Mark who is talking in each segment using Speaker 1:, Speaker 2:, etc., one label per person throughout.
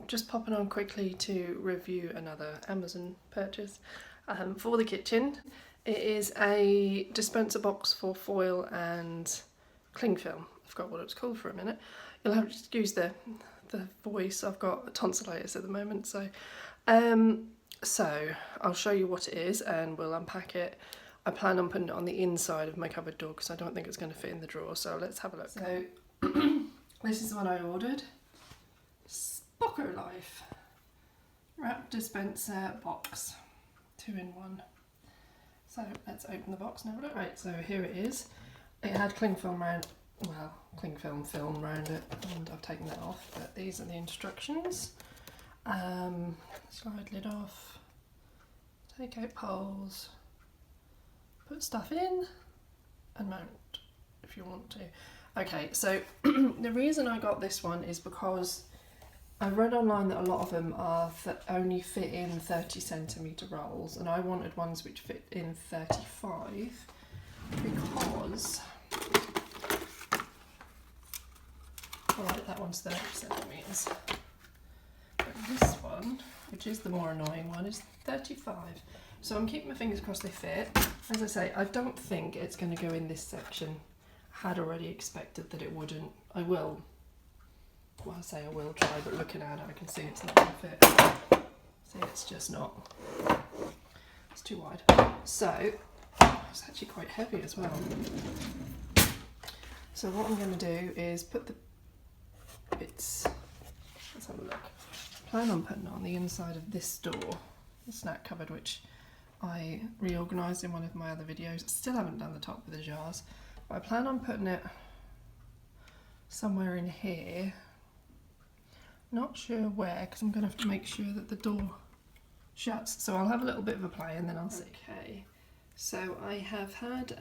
Speaker 1: just popping on quickly to review another Amazon purchase for the kitchen. It is a dispenser box for foil and cling film. I forgot what it was called for a minute. You'll have to excuse the voice. I've got tonsillitis at the moment, so I'll show you what it is and we'll unpack it. I plan on putting it on the inside of my cupboard door because I don't think it's going to fit in the drawer, so let's have a look. So this is the one I ordered. Spoccolife wrap dispenser box, 2-in-1. So let's open the box and have a look. Right, so here it is. It had cling film around, well, cling film around it, and I've taken that off, but these are the instructions. Slide lid off, take out poles, put stuff in and mount if you want to. Okay, so the reason I got this one is because I read online that a lot of them are only fit in 30cm rolls, and I wanted ones which fit in 35 because, alright, that one's 30cm. But this one, which is the more annoying one, is 35. So I'm keeping my fingers crossed they fit. As I say, I don't think it's going to go in this section. I had already expected that it wouldn't. I will. Well, I say I will try, but looking at it I can see it's not going to fit. See, it's just not. It's too wide. So, it's actually quite heavy as well. So what I'm going to do is put the bits, let's have a look. I plan on putting it on the inside of this door, the snack cupboard, which I reorganised in one of my other videos. I still haven't done the top of the jars, but I plan on putting it somewhere in here. Not sure where, because I'm going to have to make sure that the door shuts. So I'll have a little bit of a play and then I'll see. Okay, so I have had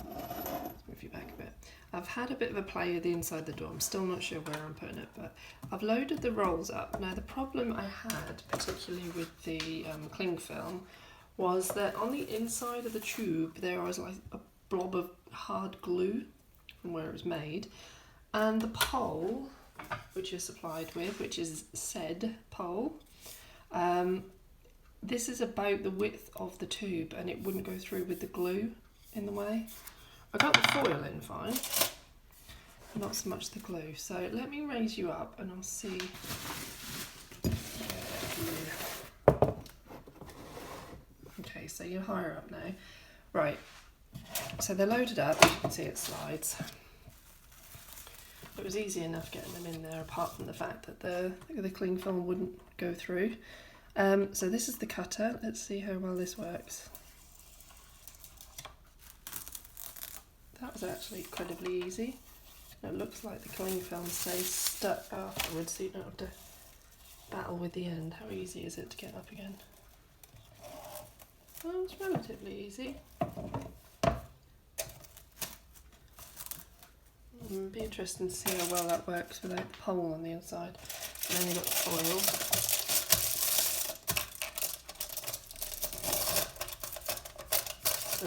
Speaker 1: let's move you back a bit. I've had a bit of a play with the inside of the door. I'm still not sure where I'm putting it, but I've loaded the rolls up. Now the problem I had, particularly with the cling film, was that on the inside of the tube there was like a blob of hard glue from where it was made, and the pole which you're supplied with, which is said pole, this is about the width of the tube and it wouldn't go through with the glue in the way. I got the foil in fine, not so much the glue. So let me raise you up and I'll see. Okay, so you're higher up now. Right, so they're loaded up, as you can see it slides. It was easy enough getting them in there, apart from the fact that the cling film wouldn't go through. So this is the cutter. Let's see how well this works. That was actually incredibly easy. It looks like the cling film stays stuck afterwards, so you don't have to battle with the end. How easy is it to get up again? Well, it's relatively easy. It'd be interesting to see how well that works without the pole on the inside. And then you've got the foil.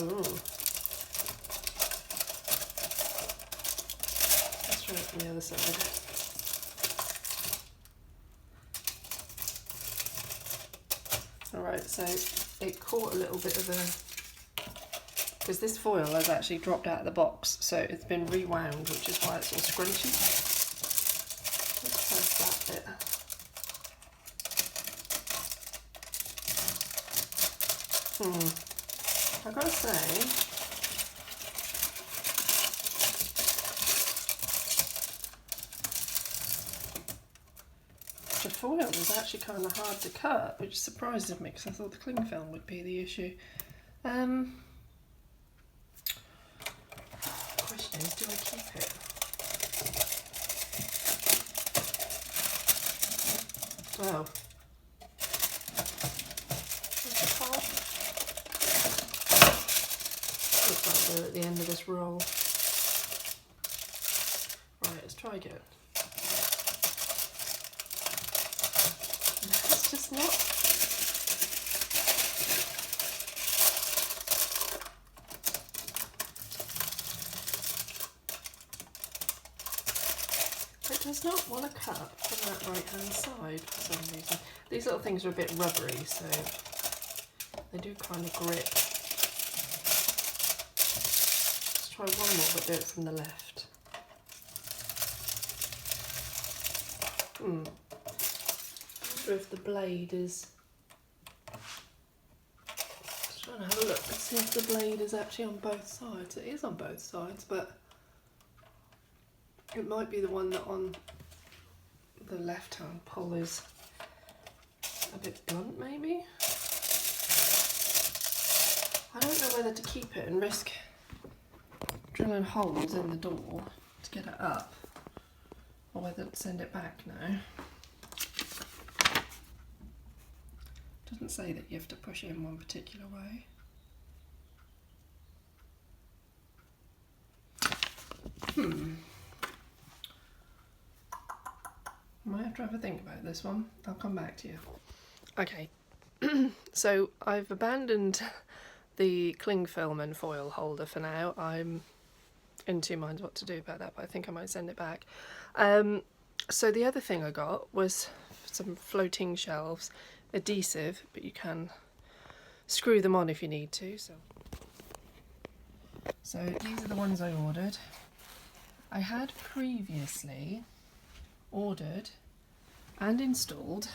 Speaker 1: Ooh. Let's try it from the other side. Alright, so it caught a little bit of a... because this foil has actually dropped out of the box, so it's been rewound, which is why it's all scrunchy. Let's press that bit. I've got to say, the foil is actually kind of hard to cut, which surprises me because I thought the cling film would be the issue. Question is, do I keep it? Oh. What's it called? Looks like they're at the end of this roll. Right, let's try again. It's just not. does not want to cut from that right hand side for some reason. These little things are a bit rubbery, so they do kind of grip. Let's try one more, but do it from the left. I wonder if the blade is... Just trying to have a look and see if the blade is actually on both sides. It is on both sides, but it might be the one that on the left hand pull is a bit blunt, maybe. I don't know whether to keep it and risk drilling holes in the door to get it up, or whether to send it back now. Doesn't say that you have to push it in one particular way. Might have to have a think about this one. I'll come back to you. Okay, so I've abandoned the cling film and foil holder for now. I'm in two minds what to do about that, but I think I might send it back. So the other thing I got was some floating shelves, adhesive, but you can screw them on if you need to. So these are the ones I ordered. I had previously ordered and installed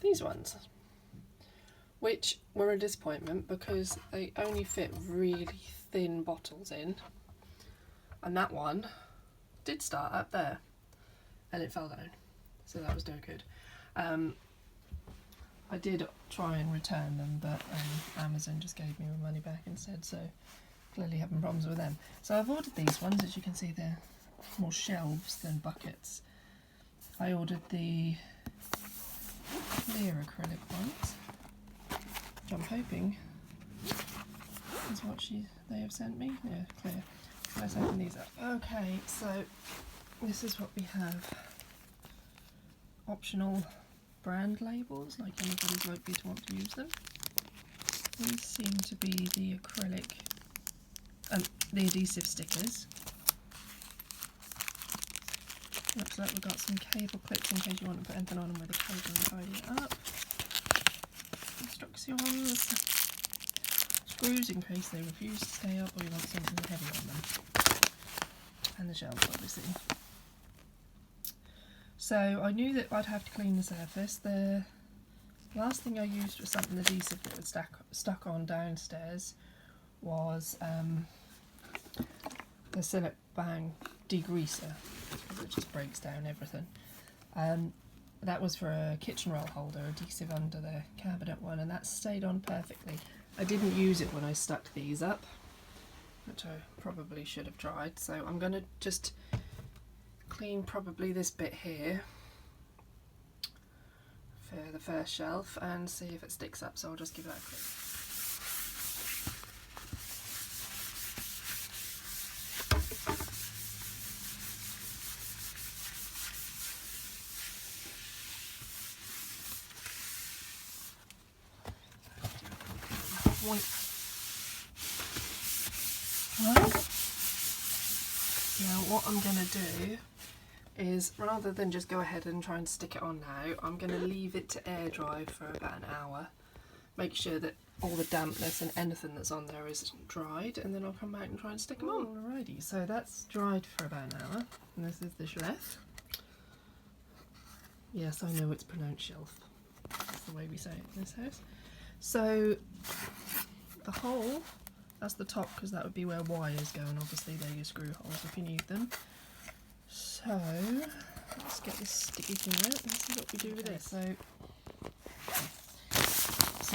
Speaker 1: these ones, which were a disappointment because they only fit really thin bottles in, and that one did start up there and it fell down, so that was no good. I did try and return them, but Amazon just gave me my money back instead, so clearly having problems with them. So I've ordered these ones. As you can see, they're more shelves than buckets. I ordered the clear acrylic ones, which I'm hoping is what they have sent me. Yeah, clear. Let's open these up. Okay, so this is what we have. Optional brand labels, like anybody's likely to want to use them. These seem to be the acrylic, the adhesive stickers. Looks like we've got some cable clips in case you want to put anything on them with a cable and tidy it up. Instructions. Screws in case they refuse to stay up or you want something heavy on them. And the shelves, obviously. So I knew that I'd have to clean the surface. The last thing I used was something adhesive that was stuck on downstairs was the Sillet Bang degreaser, because it just breaks down everything. That was for a kitchen roll holder, adhesive under the cabinet one, and that stayed on perfectly. I didn't use it when I stuck these up, which I probably should have tried, so I'm going to just clean probably this bit here for the first shelf and see if it sticks up, so I'll just give that a clean. Right. Now what I'm going to do is, rather than just go ahead and try and stick it on now, I'm going to leave it to air dry for about an hour. Make sure that all the dampness and anything that's on there is dried, and then I'll come back and try and stick them on. Alrighty, so that's dried for about an hour, and this is the shelf. Yes, I know it's pronounced shelf. That's the way we say it in this house. So the hole, that's the top, because that would be where wires go, and obviously they're your screw holes if you need them. So let's get this sticky thing out and see what we do with it. So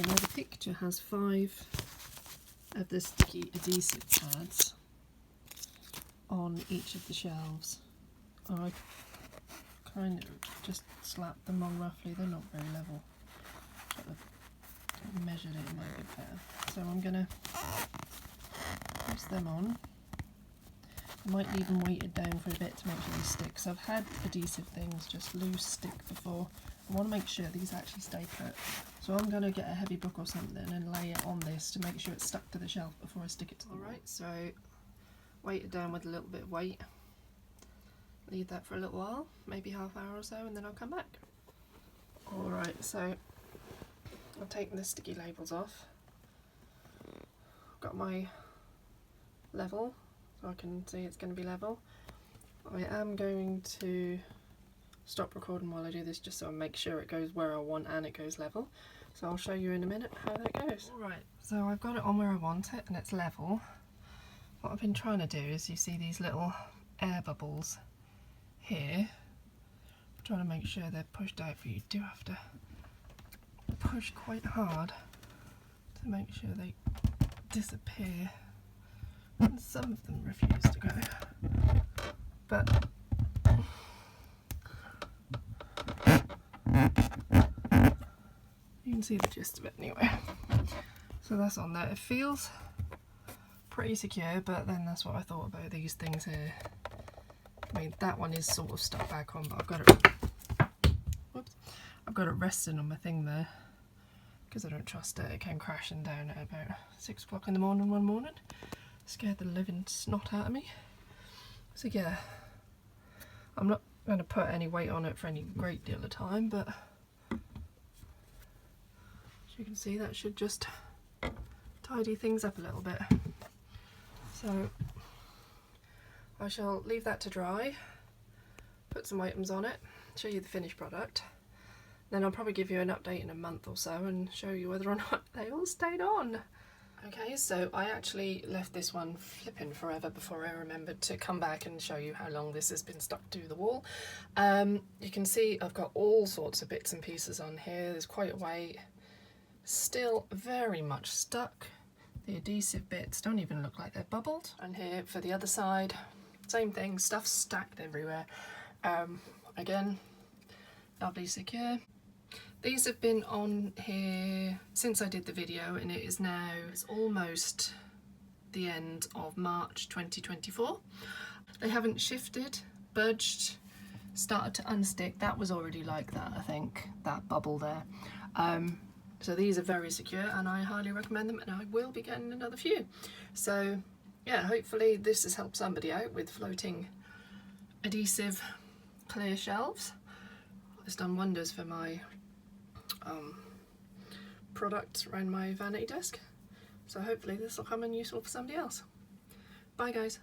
Speaker 1: now the picture has 5 of the sticky adhesive pads on each of the shelves. I kind of just slapped them on roughly, they're not very level. I measured it in my big pair. So I'm going to press them on. I might leave them weighted down for a bit to make sure they stick. So I've had adhesive things just loose stick before. I want to make sure these actually stay put. So I'm going to get a heavy book or something and lay it on this to make sure it's stuck to the shelf before I stick it to the wall. Alright, so weight it down with a little bit of weight. leave that for a little while, maybe half hour or so, and then I'll come back. Alright, so I've taken the sticky labels off. I've got my level, so I can see it's going to be level. I am going to stop recording while I do this just so I make sure it goes where I want and it goes level. So I'll show you in a minute how that goes. Alright, so I've got it on where I want it and it's level. What I've been trying to do is, you see these little air bubbles here. I'm trying to make sure they're pushed out for you. You do have to push quite hard to make sure they disappear. And some of them refuse to go. But you can see the gist of it anyway. So that's on there. It feels pretty secure, but then that's what I thought about these things here. I mean, that one is sort of stuck back on, but I've got it resting on my thing there because I don't trust it. It came crashing down at about 6 o'clock in the morning one morning. Scared the living snot out of me. So yeah, I'm not going to put any weight on it for any great deal of time, but as you can see, that should just tidy things up a little bit. So I shall leave that to dry, put some items on it, show you the finished product. Then I'll probably give you an update in a month or so and show you whether or not they all stayed on. Okay, so I actually left this one flipping forever before I remembered to come back and show you how long this has been stuck to the wall. You can see I've got all sorts of bits and pieces on here. There's quite a way. Still very much stuck. The adhesive bits don't even look like they're bubbled. And here for the other side, same thing, stuff stacked everywhere. Again, lovely secure. These have been on here since I did the video, and it is now, it's almost the end of March 2024. They haven't shifted, budged, started to unstick. That was already like that, I think, that bubble there. So these are very secure and I highly recommend them, and I will be getting another few. So yeah, hopefully this has helped somebody out with floating adhesive clear shelves. It's done wonders for my products around my vanity desk. So hopefully this will come in useful for somebody else. Bye guys.